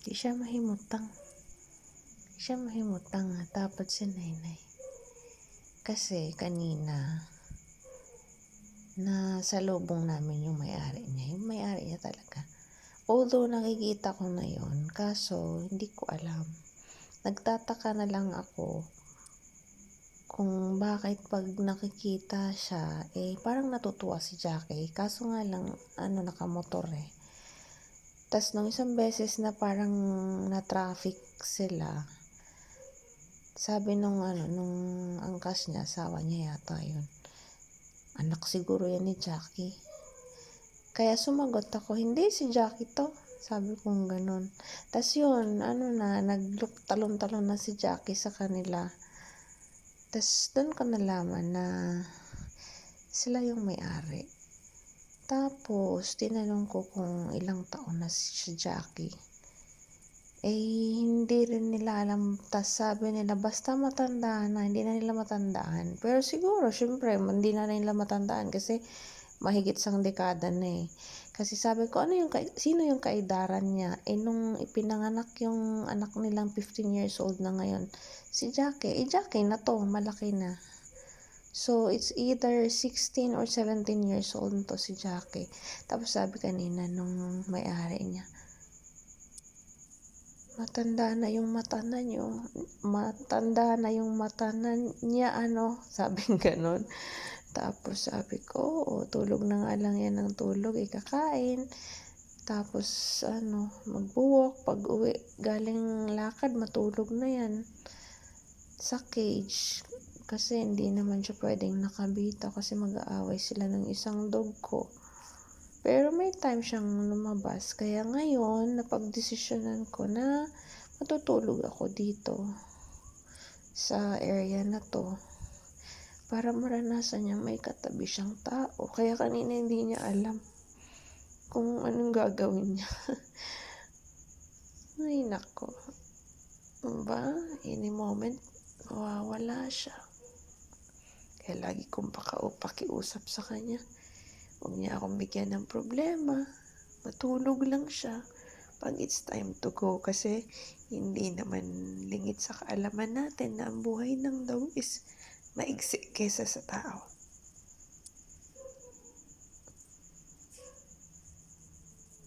Di siya mahimutang. Di siya mahimutang nga dapat si Nainay. Kasi kanina, nasalubong namin yung may-ari niya. Yung may-ari niya talaga. Although nakikita ko na yun, kaso hindi ko alam. Nagtataka na lang ako kung bakit pag nakikita siya, parang natutuwa si Jackie. Kaso nga lang, nakamotor eh. Tas nung isang beses na parang na-traffic sila, sabi nung angkas niya, asawa niya yata yun. Anak siguro yan ni Jackie. Kaya sumagot ako, hindi si Jackie to. Sabi kong ganun. Tas yun, talon-talon na si Jackie sa kanila. Tas doon ko nalaman na sila yung may-ari. Tapos, tinanong ko kung ilang taon na si Jackie. Hindi rin nila alam. Tas sabi nila, basta matanda na, hindi na nila matandaan. Pero siguro, syempre, hindi na nila matandaan kasi mahigit sang dekada na eh. Kasi sabi ko, sino yung kaedaran niya? Nung ipinanganak yung anak nilang 15 years old na ngayon, si Jackie. Jackie na to, malaki na. So, it's either 16 or 17 years old to si Jackie. Tapos sabi kanina nung may-ari niya, matanda na yung mata na niya, sabing ganon. Tapos sabi ko, tulog na nga lang yan ng tulog, ikakain. Tapos, magbuwalk, pag uwi, galing lakad, matulog na yan sa cage. Kasi hindi naman siya pwedeng nakabita kasi mag-aaway sila ng isang dog ko. Pero may time siyang lumabas. Kaya ngayon, napagdesisyonan ko na matutulog ako dito sa area na to para maranasan niya may katabi siyang tao. Kaya kanina hindi niya alam kung anong gagawin niya. Ay, nako. Any moment, mawawala siya. Kaya lagi kong pakiusap sa kanya. Huwag niya akong bigyan ng problema. Matulog lang siya pag it's time to go. Kasi hindi naman lingid sa kaalaman natin na ang buhay ng dog is maigsi kesa sa tao.